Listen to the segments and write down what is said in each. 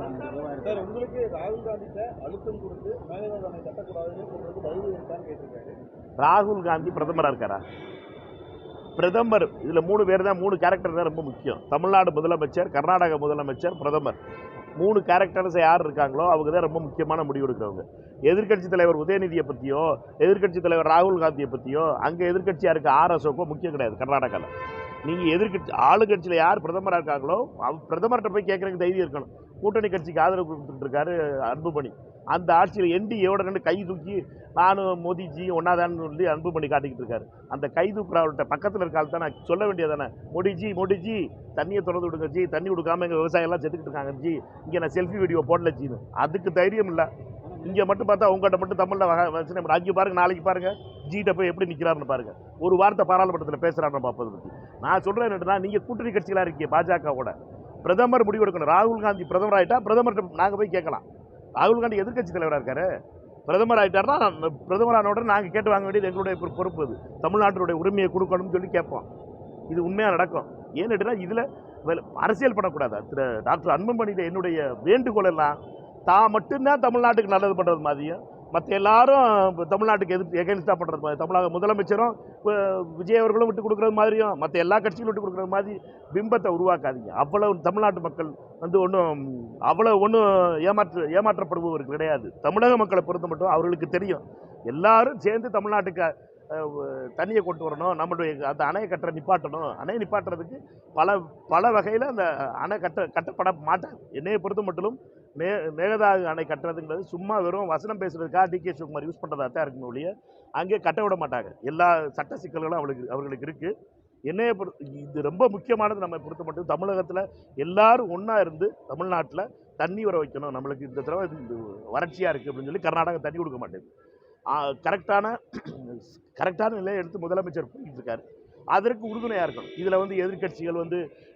பண்றாங்க. சார், உங்களுக்கு ராகுல் காந்தி அழுத்தம் கொடுத்து மேகதாதுனை கட்டக்கூடாதுன்னு சொல்றது தைரியம் இருக்கான்னு கேட்டிருக்காரு. ராகுல் காந்தி பிரதமராக இருக்காரா? பிரதமர் இதில் 3 பேர் தான், 3 கேரக்டர் தான் ரொம்ப முக்கியம். தமிழ்நாடு முதலமைச்சர், கர்நாடக முதலமைச்சர், பிரதமர். 3 கேரக்டர்ஸ் யார் இருக்காங்களோ அவங்க தான் ரொம்ப முக்கியமான முடிவு எடுக்கிறவங்க. எதிர்க்கட்சி தலைவர் உதயநிதியை பற்றியோ, எதிர்க்கட்சி தலைவர் ராகுல் காந்தியை பற்றியோ, அங்கே எதிர்க்கட்சியாக இருக்க RSOக்கோ முக்கியம் கிடையாது. கர்நாடகாவில் நீங்கள் எதிர்க்கட்சி ஆளுங்கட்சியில் யார் பிரதமராக இருக்காங்களோ பிரதமர்கிட்ட போய் கேட்குறதுக்கு தைரியம் இருக்கணும். கூட்டணி கட்சிக்கு ஆதரவு கொடுத்துட்டு இருக்காரு அன்புமணி. அந்த ஆட்சியில் NDAவோட 2 கை தூக்கி நானும் மோடிஜி ஒன்னாதான்னு சொல்லி அன்புமணி காட்டிக்கிட்டு இருக்காரு. அந்த கை தூக்குறவர்கிட்ட பக்கத்தில் இருக்காள் தான் நான் சொல்ல வேண்டியதானே, மோடிஜி தண்ணியை திறந்து விடுங்க ஜி, தண்ணி கொடுக்காம எங்கள் விவசாயம்லாம் செத்துக்கிட்டு இருக்காங்க ஜி, இங்கே நான் செல்ஃபி வீடியோ போடல ஜின்னு. அதுக்கு தைரியம் இல்லை. இங்கே மட்டும் பார்த்தா உங்கள்கிட்ட மட்டும் தமிழில் அங்கே பாருங்கள், நாளைக்கு பாருங்கள் ஜிட்ட போய் எப்படி நிற்கிறாருன்னு பாருங்கள். ஒரு வார்த்தை பாராளுமன்றத்தில் பேசுகிறாருன்னு பார்ப்பதை பற்றி நான் சொல்கிறேன் என்னன்னா, நீங்கள் கூட்டணி கட்சிகளாக இருக்கீங்க பாஜகவோட. பிரதமர் முடிவு எடுக்கணும். ராகுல் காந்தி பிரதமர் ஆகிட்டா பிரதமர்கிட்ட நாங்கள் போய் கேட்கலாம். ராகுல் காந்தி எதிர்க்கட்சி தலைவராக இருக்காரு, பிரதமர் ஆகிட்டார்னா பிரதமரான உடனே நாங்கள் கேட்டு வாங்க வேண்டியது எங்களுடைய பொறுப்பு. அது தமிழ்நாட்டினுடைய உரிமையை கொடுக்கணும்னு சொல்லி கேட்போம். இது உண்மையாக நடக்கும். ஏன்னுட்டுனா இதில் அரசியல் பண்ணக்கூடாது. திரு டாக்டர் அன்புமணியில் என்னுடைய வேண்டுகோள் எல்லாம் தான் மட்டும்தான் தமிழ்நாட்டுக்கு நல்லது பண்ணுறது மாதிரியும், மற்ற எல்லாரும் தமிழ்நாட்டுக்கு எகென்ஸ்டாக பண்ணுறது மாதிரி, தமிழக முதலமைச்சரும் விஜய் அவர்களும் விட்டு கொடுக்குறது மாதிரியும், மற்ற எல்லா கட்சிகளும் விட்டு கொடுக்குறது மாதிரி பிம்பத்தை உருவாக்காதீங்க. அவ்வளவு தமிழ்நாட்டு மக்கள் ஒன்றும் ஏமாற்றப்படுபவர்கள் கிடையாது. தமிழக மக்களை பொறுத்த மட்டும் அவர்களுக்கு தெரியும். எல்லாரும் சேர்ந்து தமிழ்நாட்டுக்கு தண்ணியை கொண்டு வரணும், நம்மளுடைய அந்த அணையை நிப்பாட்டணும். அணையை நிப்பாட்டுறதுக்கு பல வகையில் அந்த அணை கட்டப்பட மாட்டாங்க. என்னையை பொறுத்த மட்டும் மேகதாது அணை கட்டுறதுங்கிறது சும்மா வெறும் வசனம் பேசுறதுக்காக DK சிவகுமார் யூஸ் பண்ணுறதா தான் இருக்கணும் ஒழிய அங்கே கட்ட விட மாட்டாங்க. எல்லா சட்ட சிக்கல்களும் அவர்களுக்கு இருக்குது. என்னையை இது ரொம்ப முக்கியமானது. நம்ம பொறுத்த மட்டும் தமிழகத்தில் எல்லாரும் ஒன்றா இருந்து தமிழ்நாட்டில் தண்ணி வர வைக்கணும். நம்மளுக்கு இந்த தடவை வறட்சியாக இருக்குது அப்படின்னு சொல்லி கர்நாடகா தண்ணி கொடுக்க மாட்டேங்குது. கரெக்டான நிலையை எடுத்து முதலமைச்சர் போயிட்டு இருக்காரு. அதற்கு உறுதுணையாக இருக்கணும். இதில் எதிர்கட்சிகள்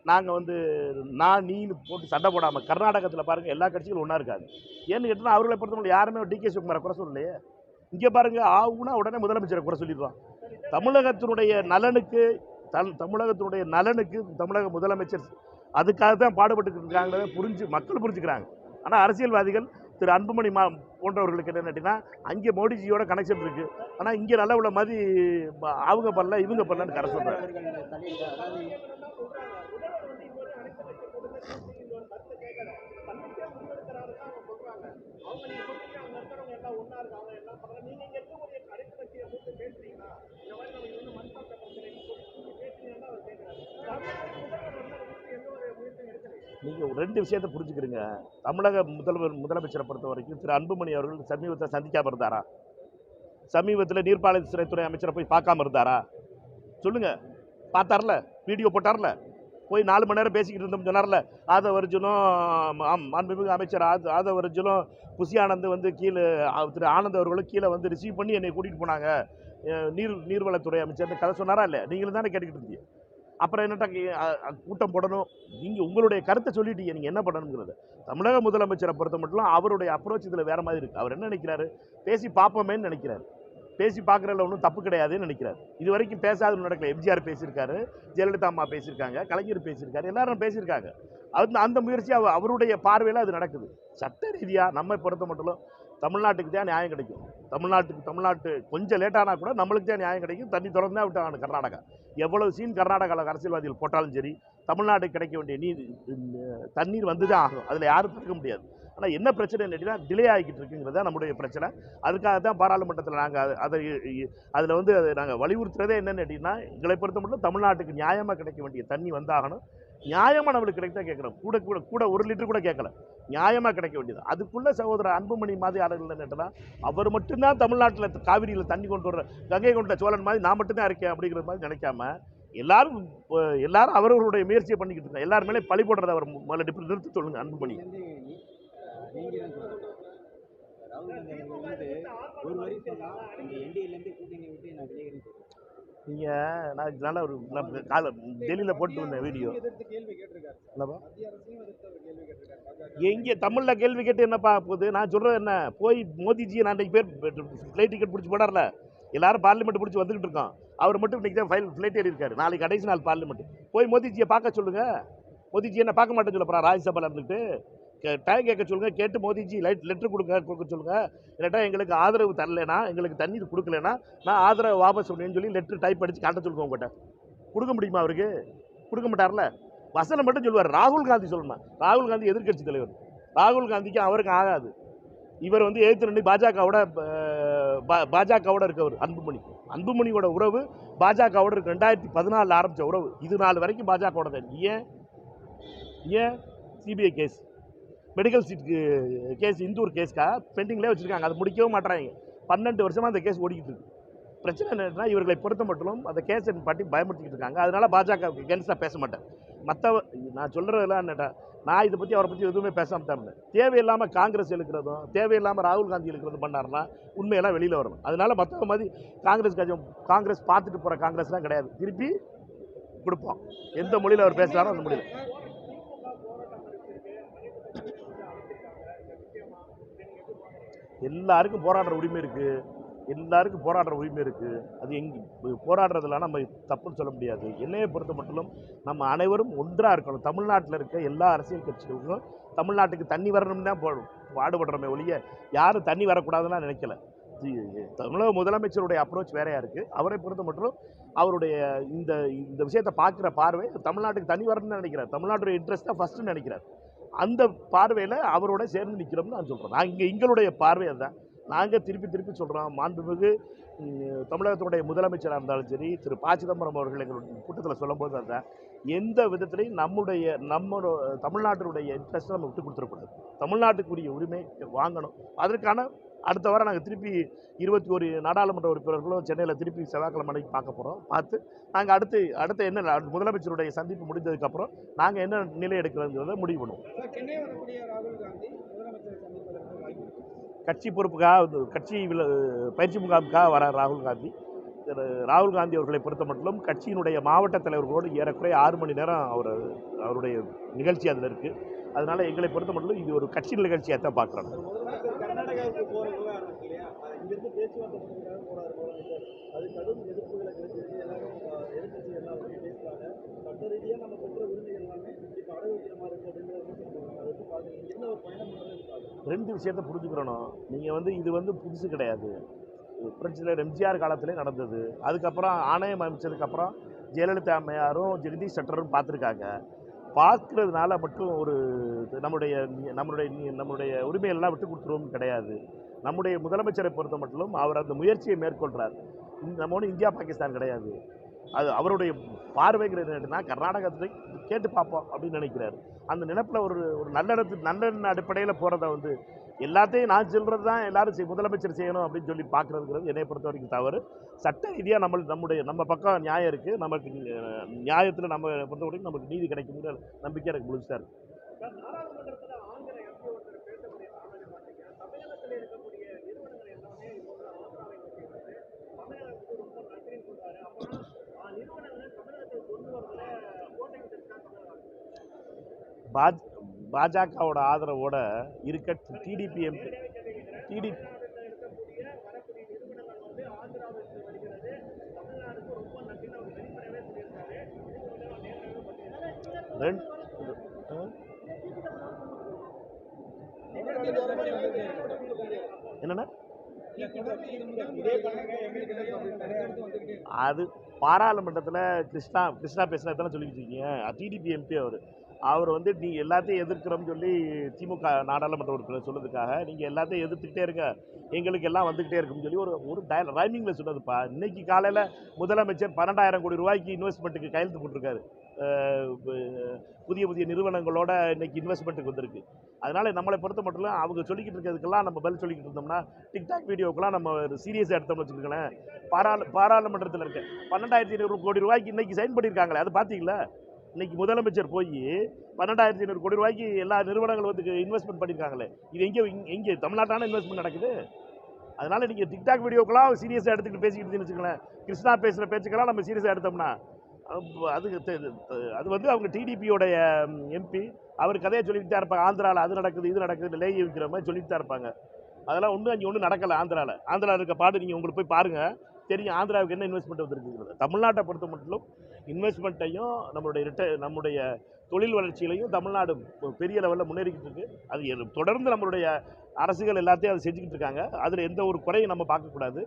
நாங்கள் நீன்னு போட்டு சண்டை போடாமல், கர்நாடகத்தில் பாருங்கள் எல்லா கட்சிகளும் ஒன்றா இருக்காது. ஏன்னு கேட்டால் அவர்களை பொறுத்தவரை யாருமே DK சிவகுமாரை குறை சொல்லலையே. இங்கே பாருங்கள் ஆகுனா உடனே முதலமைச்சரை குறை சொல்லிடுவான். தமிழகத்தினுடைய நலனுக்கு தமிழக முதலமைச்சர் அதுக்காக தான் பாடுபட்டு இருக்காங்கிறத மக்கள் புரிஞ்சுக்கிறாங்க. ஆனால் அரசியல்வாதிகள் திரு அன்புமணி போன்றவர்களுக்கு என்ன கேட்டீங்கன்னா, அங்கே மோடிஜியோட கனெக்ஷன் இருக்குது, ஆனால் இங்கே நல்ல உள்ள மாதிரி அவங்க பண்ணல இவங்க பண்ணலன்னு கரை சொல்கிறாங்க. நீங்கள் 2 விஷயத்தை புரிஞ்சுக்கிறீங்க. தமிழக முதலமைச்சரை பொறுத்த வரைக்கும் திரு அன்புமணி அவர்கள் சமீபத்தில் சந்திக்காமல் இருந்தாரா? சமீபத்தில் நீர்ப்பாலைத்துறை அமைச்சரை போய் பார்க்காம இருந்தாரா? சொல்லுங்கள். பார்த்தார்ல, வீடியோ போட்டார்ல, போய் 4 மணி நேரம் பேசிக்கிட்டு இருந்தோம் சொன்னார்ல. ஆதவர்ஜுனும் மாண்புமிகு அமைச்சர் ஆதவர்ஜுனும் புசி ஆனந்த் கீழே திரு ஆனந்த் அவர்களும் கீழே ரிசீவ் பண்ணி என்னை கூட்டிகிட்டு போனாங்க. நீர்வளத்துறை அமைச்சர் கதை சொன்னாரா இல்லை? நீங்களும் தானே கேட்டுக்கிட்டு இருந்தீங்க. அப்புறம் என்னட்டா கூட்டம் போடணும்? நீங்கள் உங்களுடைய கருத்தை சொல்லிட்டீங்க, நீங்கள் என்ன பண்ணணுங்கிறது. தமிழக முதலமைச்சரை பொறுத்த மட்டும் அவருடைய அப்ரோச் இதில் வேறு மாதிரி இருக்குது. அவர் என்ன நினைக்கிறாரு, பேசி பார்ப்போமேன்னு நினைக்கிறாரு. பேசி பார்க்குறதுல ஒன்றும் தப்பு கிடையாதுன்னு நினைக்கிறார். இது வரைக்கும் பேசாத நடக்கல. எம்ஜிஆர் பேசியிருக்காரு, ஜெயலலிதா அம்மா பேசியிருக்காங்க, கலைஞர் பேசியிருக்காரு, எல்லாரும் பேசியிருக்காங்க. அந்த முயற்சி அவருடைய பார்வையில் அது நடக்குது. சட்ட ரீதியாக நம்மை பொறுத்த மட்டும் தமிழ்நாட்டுக்கு தான் நியாயம் கிடைக்கும். தமிழ்நாட்டு கொஞ்சம் லேட்டானா கூட நம்மளுக்கு தான் நியாயம் கிடைக்கும். தண்ணி திறந்து தான் விட்டாங்க கர்நாடகா. எவ்வளவு சீன் கர்நாடகாவில் அரசியல்வாதிகள் போட்டாலும் சரி, தமிழ்நாட்டுக்கு கிடைக்க வேண்டிய தண்ணீர் வந்து தான் ஆகும். அதில் யாரும் தடுக்க முடியாது. ஆனால் என்ன பிரச்சனை இல்லைன்னா டிலே ஆகிக்கிட்டு இருக்குங்கிறது தான் நம்முடைய பிரச்சனை. அதுக்காக தான் பாராளுமன்றத்தில் நாங்கள் அதில் நாங்கள் வலியுறுத்துறதே என்னென்னு கேட்டிங்கன்னா, எங்களை பொறுத்த மட்டும் தமிழ்நாட்டுக்கு நியாயமாக கிடைக்க வேண்டிய தண்ணி வந்தாகணும். நியாயமாக நம்மளுக்கு கிடைத்தா கேட்குறோம். கூட 1 லிட்டர் கூட கேட்கல, நியாயமாக கிடைக்க வேண்டியது. அதுக்குள்ளே சகோதரர் அன்புமணி மாதிரி ஆளுகள் என்னன்னா, அவர் மட்டும்தான் தமிழ்நாட்டில் காவிரியில் தண்ணி கொண்டு வர்ற கங்கை கொண்ட சோழன் மாதிரி நான் மட்டும்தான் இருக்கேன் அப்படிங்கிற மாதிரி நினைக்காம எல்லாரும் அவர்களுடைய முயற்சியை பண்ணிக்கிட்டு இருக்காங்க. எல்லாரும் மேலே பழி போடுறத அவர் முதல்ல நிறுத்த சொல்லுங்க. அன்புமணி நீங்கள் நான் நல்லா ஒரு டெல்லியில் போட்டு வந்தேன் வீடியோ. எங்கே தமிழில் கேள்வி கேட்டு என்னப்பா போகுது? நான் சொல்கிறது என்ன, போய் மோடிஜியை நான் இன்றைக்கி ஃப்ளைட் டிக்கெட் பிடிச்சி போடார்ல, எல்லாரும் பார்லிமெண்ட் பிடிச்சி வந்துக்கிட்டு இருக்கோம். அவர் மட்டும் இன்றைக்கி தான் ஃப்ளைட் ஏறி இருக்காரு. நாளைக்கு கடைசி நாள் பார்லிமெண்ட். போய் மோடிஜியை பார்க்க சொல்லுங்கள். மோடிஜி என்ன பார்க்க மாட்டேன்னு சொல்ல போகிறா ராஜ்யசபாவில் இருந்துட்டு? டைம் கேட்க சொல்லுங்கள், கேட்டு மோடிஜி லெட்டர் கொடுக்க சொல்லுங்கள். இல்லாட்டா எங்களுக்கு ஆதரவு தரலைன்னா, எங்களுக்கு தண்ணீர் கொடுக்கலன்னா நான் ஆதரவு வாபஸ் அப்படின்னு சொல்லி லெட்டர் டைப் அடித்து காட்ட சொல்லுங்க. உங்கள்கிட்ட கொடுக்க முடியுமா? அவருக்கு கொடுக்க மாட்டார்ல. வசனம் மட்டும் சொல்லுவார். ராகுல் காந்தி சொல்லணும். ராகுல் காந்தி எதிர்க்கட்சி தலைவர். ராகுல் காந்திக்கு அவருக்கு ஆகாது. இவர் வந்து எதிர்த்து நின்று பாஜகவோட இருக்கவர் அன்புமணியோட உறவு பாஜகவோட இருக்கு. 2014 ஆரம்பித்த உறவு இது நாள் வரைக்கும் பாஜகவோட தான். ஏன் சிபிஐ கேஸ், மெடிக்கல் சீட்டுக்கு கேஸ், இந்தூர் கேஸ்க்கா பெண்டிங்லேயே வச்சுருக்காங்க. அதை முடிக்கவும் மாட்டாங்க. 12 வருஷமாக அந்த கேஸ் ஓடிக்கிட்டு இருக்கு. பிரச்சனை என்னன்னா, இவர்களை பொறுத்த மட்டும் அந்த கேஸை பாட்டி பயமுறுத்திக்கிட்டு இருக்காங்க. அதனால பாஜகவுக்கு அகேன்ஸ்டாக பேச மாட்டேன். நான் சொல்கிறதெல்லாம் என்னட்டா, நான் இதை பற்றி அவரை பற்றி எதுவுமே பேசாமல் தான் இருந்தேன். தேவையில்லாமல் காங்கிரஸ் இழுக்கிறதும் தேவையில்லாமல் ராகுல் காந்தி இழுக்கிறதும் பண்ணாருன்னா உண்மையெல்லாம் வெளியில் வரணும். அதனால மற்ற மாதிரி காங்கிரஸ் பார்த்துட்டு போகிற காங்கிரஸ்லாம் கிடையாது. திருப்பி கொடுப்போம். எந்த மொழியில் அவர் பேசுகிறாரோ அந்த மொழியில். எல்லாருக்கும் போராடுற உரிமை இருக்குது. அது போராடுறதுலாம் நம்ம தப்புன்னு சொல்ல முடியாது. என்னையை பொறுத்த மட்டும் நம்ம அனைவரும் ஒன்றாக இருக்கணும். தமிழ்நாட்டில் இருக்க எல்லா அரசியல் கட்சிகளுக்கும் தமிழ்நாட்டுக்கு தண்ணி வரணும்னு தான் பாடுபடுறோமே ஒழிய யாரும் தண்ணி வரக்கூடாதுன்னு நினைக்கல. தமிழக முதலமைச்சருடைய அப்ரோச் வேறையாக இருக்குது. அவரை பொறுத்த மட்டும் அவருடைய இந்த விஷயத்தை பார்க்குற பார்வை தமிழ்நாட்டுக்கு தண்ணி வரணும்னு நினைக்கிறார். தமிழ்நாட்டுடைய இன்ட்ரெஸ்ட் தான் ஃபஸ்ட்டுன்னு நினைக்கிறார். அந்த பார்வையில் அவரோட சேர்ந்து நிற்கிறோம்னு நான் சொல்கிறேன். எங்களுடைய பார்வை அதுதான். நாங்கள் திருப்பி சொல்கிறோம். மாண்புமிகு தமிழகத்தினுடைய முதலமைச்சராக இருந்தாலும் சரி, திரு ப. சிதம்பரம் அவர்கள் எங்களுடைய கூட்டத்தில் சொல்லும்போது அதுதான், எந்த விதத்திலையும் நம்ம தமிழ்நாட்டினுடைய இன்ட்ரெஸ்ட்டை நம்ம விட்டு கொடுத்துடக்கூடாது. தமிழ்நாட்டுக்குரிய உரிமை வாங்கணும். அதற்கான அடுத்த வாரம் நாங்கள் திருப்பி 21 நாடாளுமன்ற உறுப்பினர்களும் சென்னையில் திருப்பி செவ்வாய்க்கிழமை அன்னைக்கு பார்க்க போகிறோம். பார்த்து நாங்கள் அடுத்து என்ன முதலமைச்சருடைய சந்திப்பு முடிந்ததுக்கப்புறம் நாங்கள் என்ன நிலை எடுக்கிறோங்கிறத முடிவு பண்ணுவோம். கட்சி பொறுப்புக்காக, கட்சி பயிற்சி முகாமுக்காக வர ராகுல் காந்தி அவர்களை பொறுத்த மட்டும் கட்சியினுடைய மாவட்ட தலைவர்களோடு ஏறக்குறைய 6 மணி நேரம் அவருடைய நிகழ்ச்சி அதில் இருக்குது. அதனால் எங்களை பொறுத்த மட்டும் இது ஒரு கட்சி நிகழ்ச்சியாக தான் பார்க்குறோம். கர்நாடகாவுக்கு போகிற விவகாரம் இருக்கு இல்லையா, இங்கிருந்து பேச்சுவார்த்தை பண்ணுறதுக்காக போகிறாரு முதலமைச்சர். அது கடும் எதிர்ப்புகளை கிடைக்கிறது. எல்லாரும் எதிர்கட்சி எல்லாம் வந்து பேசுகிறாங்க. சட்ட ரீதியாக நம்ம பெற்ற உரிமை எல்லாமே இப்போ அடகு வைக்கிற மாதிரி இருக்குது அப்படிங்கிறத சொல்லுவாங்க. அதை வச்சு பார்த்து இங்கிருந்து ஒரு பயணம் பண்ணுறது 2 விஷயத்தை புரிஞ்சுக்கிறணும். நீங்கள் இது புதுசு கிடையாது. புரட்சியாளர் எம்ஜிஆர் காலத்திலே நடந்தது. அதுக்கப்புறம் ஆணையம் அமைச்சதுக்கப்புறம் ஜெயலலிதா அம்மையாரும் ஜெகதீஷ் ஷெட்டரும் பார்த்துருக்காங்க. பார்க்கறதுனால மட்டும் நம்மளுடைய உரிமையெல்லாம் விட்டு கொடுத்துருவோம் கிடையாது. நம்முடைய முதலமைச்சரை பொறுத்த மட்டும் அவர் அந்த முயற்சியை மேற்கொள்கிறார். நம்ம ஒன்றும் இந்தியா பாகிஸ்தான் கிடையாது. அது அவருடைய பார்வைங்கிறது என்னன்னா, கர்நாடகத்தை கேட்டு பார்ப்போம் அப்படின்னு நினைக்கிறார். அந்த நினைப்பில் ஒரு நல்ல அடிப்படையில் போகிறத எல்லாத்தையும் நான் சொல்கிறது தான் எல்லாரும் முதலமைச்சர் செய்யணும் அப்படின்னு சொல்லி பார்க்குறதுங்கிறது என்னை பொறுத்த வரைக்கும் தவறு. சட்ட ரீதியாக நம்ம பக்கம் நியாயம் இருக்குது. நமக்கு நியாயத்தில் நம்ம பொறுத்த வரைக்கும் நமக்கு நீதி கிடைக்குங்கிற நம்பிக்கை எனக்கு முழுசாக இருக்குது. பாஜகவோட ஆதரவோட இருக்க டிடிபி எம்பி என்னன்னா அது பாராளுமன்றத்தில் கிருஷ்ணா பேசினா சொல்லிக்கிட்டு இருக்கீங்க. டிடிபி எம்பி அவர் நீ எல்லாத்தையும் எதிர்க்கிறோம்னு சொல்லி திமுக நாடாளுமன்ற உறுப்பினர் சொன்னதுக்காக நீங்கள் எல்லாத்தையும் எதிர்த்துக்கிட்டே இருங்க, எங்களுக்கு எல்லாம் வந்துக்கிட்டே இருக்குன்னு சொல்லி ஒரு ரைமிங்கில் சொன்னதுப்பா. இன்னைக்கு காலையில் முதலமைச்சர் 12,000 கோடி ரூபாய்க்கு இன்வெஸ்ட்மெண்ட்டுக்கு கையெழுத்து போட்டிருக்காரு. புதிய நிறுவனங்களோட இன்னைக்கு இன்வெஸ்ட்மெண்ட்டுக்கு வந்திருக்கு. அதனால் நம்மளை பொறுத்த மட்டும் அவங்க சொல்லிக்கிட்டு இருக்கிறதுக்கெல்லாம் நம்ம பதில் சொல்லிக்கிட்டு இருந்தோம்னா, டிக்டாக் வீடியோக்கெல்லாம் நம்ம சீரியஸாக எடுத்தோம்னு வச்சுக்கோங்களேன். பாராளுமன்றத்தில் இருக்க 12,500 கோடி ரூபாய்க்கு இன்றைக்கி சைன் பண்ணியிருக்காங்களே, அது பார்த்தீங்களா? இன்றைக்கி முதலமைச்சர் போய் 12,500 கோடி ரூபாய்க்கு எல்லா நிறுவனங்கள் இன்வெஸ்ட்மெண்ட் பண்ணியிருக்காங்களே, இது எங்கே தமிழ்நாட்டான இன்வெஸ்ட்மெண்ட் நடக்குது? அதனால் நீங்கள் டிக்டாக் வீடியோக்கெல்லாம் சீரியஸாக எடுத்துக்கிட்டு பேசிக்கிட்டு வச்சுக்கோங்களேன். கிருஷ்ணா பேசுகிற பேச்சுக்கெல்லாம் நம்ம சீரியஸாக எடுத்தோம்னா அது அவங்க டிடிபியோடைய எம்பி அவர் கதையை சொல்லிட்டு தான் இருப்பாங்க. ஆந்திராவில் அது நடக்குது இது நடக்குது லேகி வைக்கிற மாதிரி சொல்லிட்டு தான் இருப்பாங்க. அதெல்லாம் ஒன்றும் நடக்கலை. ஆந்திராவில் இருக்க பாடு நீங்கள் உங்களுக்கு போய் பாருங்கள், தெரியும் ஆந்திராவுக்கு என்ன இன்வெஸ்ட்மெண்ட் வந்துருக்குங்கிறது. தமிழ்நாட்டை பொறுத்த மட்டும் இன்வெஸ்ட்மெண்ட்டையும் நம்முடைய தொழில் வளர்ச்சியிலையும் தமிழ்நாடு பெரிய லெவலில் முன்னேறிக்கிட்டு இருக்கு. அது தொடர்ந்து நம்மளுடைய அரசுகள் எல்லாத்தையும் அதை செஞ்சுக்கிட்டு இருக்காங்க. அதில் எந்த ஒரு குறையும் நம்ம பார்க்கக்கூடாது.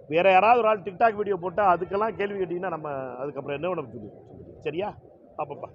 வேறு யாராவது ஒரு ஆள் டிக்டாக் வீடியோ போட்டால் அதுக்கெல்லாம் கேள்வி கேட்டிங்கன்னா நம்ம அதுக்கப்புறம் என்ன பண்ண முடியும்? சரியா? பாப்பா.